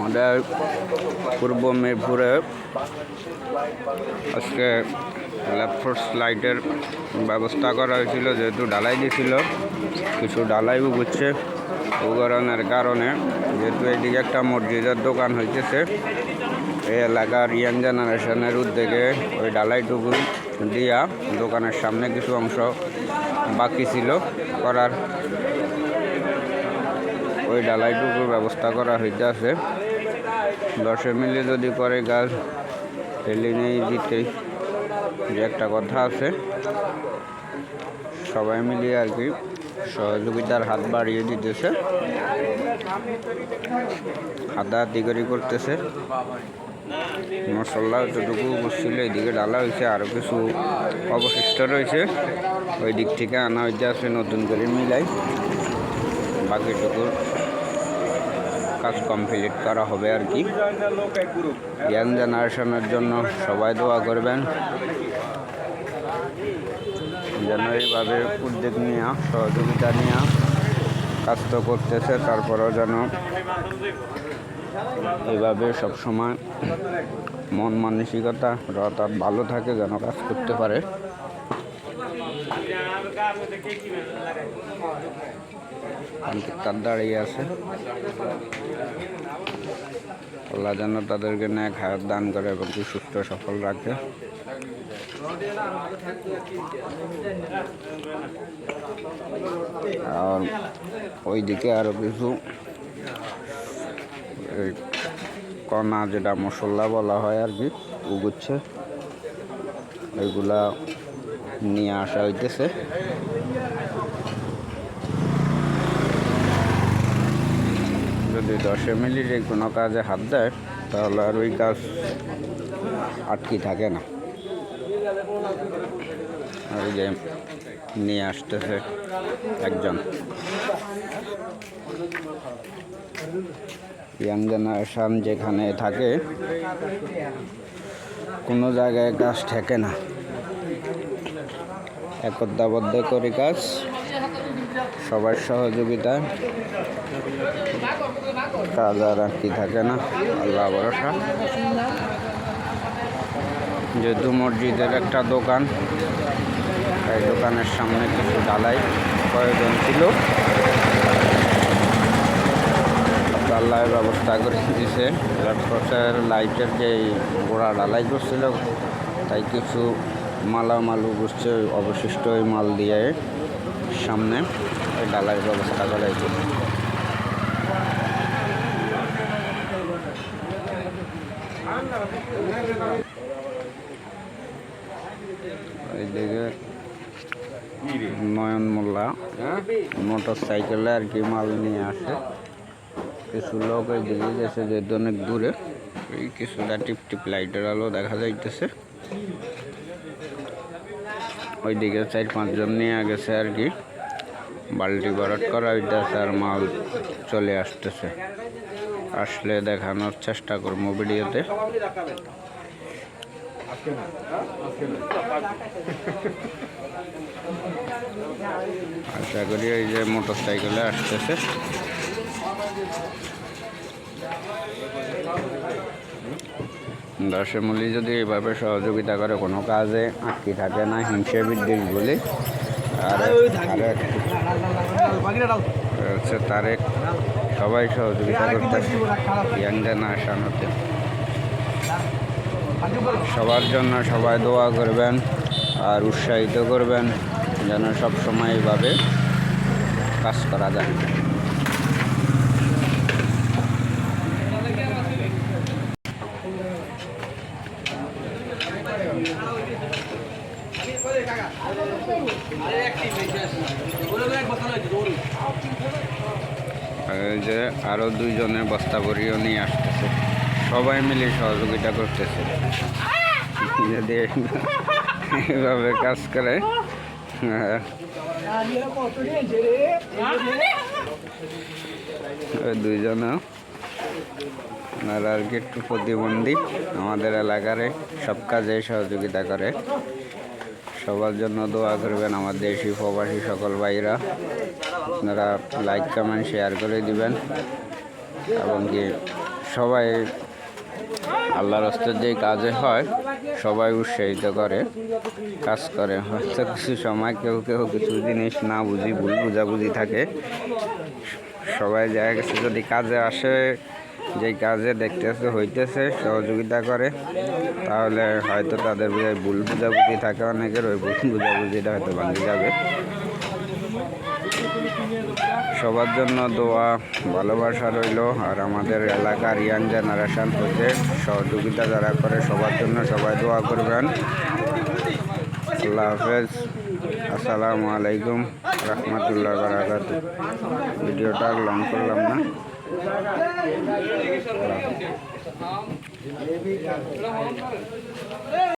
আমাদের পূর্ব মিরপুরে আজকে ল্যাপফোর্স লাইটের ব্যবস্থা করা হয়েছিল, যেহেতু ঢালাই দিয়েছিল, কিছু ঢালাই উগুচ্ছে উগরণের কারণে, যেহেতু এইদিকে একটা মসজিদের দোকান হইতেছে, এই এলাকার ইয়াং জেনারেশনের উদ্যোগে ওই ঢালাইটুকু দিয়া দোকানের সামনে কিছু অংশ বাকি ছিল করার, ওই ঢালাইটুকুর ব্যবস্থা করা হইতে আছে। 10 মিলি যদি করে গাছ ফেলে নেই দিতে, যে একটা কথা আছে, সবাই মিলিয়ে আর কি সহযোগিতার হাত বাড়িয়ে দিতেছে, হাতাহাতি করে করতেছে। মশলা যতটুকু বুঝছিল এইদিকে ঢালা হয়েছে, আরও কিছু অবশিষ্ট রয়েছে, ওই দিক থেকে আনা হইতে আছে নতুন করে মিলাই, বাকিটুকুর কাজ কমপ্লিট করা হবে আর কি। ইয়াং জেনারেশনের জন্য সবাই দোয়া করবেন যেন এইভাবে উদ্যোগ নিয়ে সহযোগিতা নিয়ে কাজ তো করতেছে, তারপরেও যেন এইভাবে সবসময় মন মানসিকতা অর্থাৎ ভালো থাকে, যেন কাজ করতে পারে। তার দাঁড়িয়ে আছে, আল্লাহ যেন তাদেরকে ন্যাক হায়াত দান করে এবং কি সুস্থ সফল রাখে। আর ওইদিকে আরো কিছু কণা, যেটা মশলা বলা হয় আর কি, উগুচ্ছে, ওইগুলা নিয়ে আসা হইতেছে। যদি 10 মিলির কোনো কাজে হাত দেয় তাহলে আর ওই কাজ আটকি থাকে না। আর যে নিয়ে আসতেছে একজন ইয়াং জেনারেশন যেখানে থাকে, কোনো জায়গায় কাজ ঠেকে না, একতাবদ্ধ করে কাজ, সবার সহযোগিতায় কাজ আর কি থাকে না, আল্লাহ ভরসা। যেহেতু মসজিদের একটা দোকান, এই দোকানের সামনে কিছু ঢালাই প্রয়োজন ছিল, আল্লাহ ব্যবস্থা করে দিয়েছে। ল্যাপটপের লাইটের যে গোড়া ঢালাই করছিল, তাই কিছু মালামালু বুঝছে অবশিষ্ট ওই মাল দিয়ে সামনে ওই ঢালাই ব্যবস্থা করাইছে। এইদিকে নয়ন মোল্লা মোটর সাইকেলে আর কি মাল নিয়ে আসে, কিছু লোক ওই দিকে গেছে, যেহেতু অনেক দূরে, এই কিছুটা টিপ টিপ লাইটের আলো দেখা যাইতেছে। ওইদিকে 4-5 জন নিয়ে গেছে আর কি, বাল্টি ভরাট করা হইতেছে আর মাল চলে আসতেছে, আসলে দেখানোর চেষ্টা করবো ভিডিওতে। আশা করি এই যে মোটর সাইকেলে আসতেছে। দর্শমূলী যদি এইভাবে সহযোগিতা করে, কোনো কাজে আটকে থাকে না, হিংসা বিদ্বেষ বলে। আর হচ্ছে তারেক, সবাই সহযোগিতা করতেছে ইয়াং জেনারেশন হতে। সবার জন্য সবাই দোয়া করবেন আর উৎসাহিত করবেন যেন সবসময় এইভাবে কাজ করা যায়। যে আরো 2 জনের বস্তা ভরিও নিয়ে আসতেছে, সবাই মিলে সহযোগিতা করতেছে। যদি এইভাবে কাজ করে, ওই 2 জন আর কি একটু প্রতিবন্ধী, আমাদের এলাকার সব কাজে সহযোগিতা করে। সবার জন্য দোয়া করবেন আমার দেশি প্রবাসী সকল ভাইরা। আপনারা লাইক কমেন্ট শেয়ার করে দিবেন এবং কি সবাই আল্লাহর রাস্তায় যেই কাজে হয় সবাই উৎসাহিত করে কাজ করে। হয়তো কিছু সময় কেউ কেউ কিছু জিনিস না বুঝি ভুল বুঝাবুঝি থাকে, সবাই দেখা গেছে যদি কাজে আসে যেই কাজে দেখতেছে হইতেছে সহযোগিতা করে, তাহলে হয়তো তাদের ভুল বুঝাবুঝি থাকে অনেকের, ওই ভুল বুঝাবুঝিটা হয়তো ভাঙে যাবে। সবার জন্য দোয়া ভালোবাসা রইল। আর আমাদের এলাকার ইয়াং জেনারেশন হতে সহযোগিতা যারা করে সবার জন্য সবাই দোয়া করবেন। আল্লাহ হাফেজ, আসসালামু আলাইকুম রহমতুল্লাহ বারাকাতুহু। ভিডিওটা আর লং করলাম না।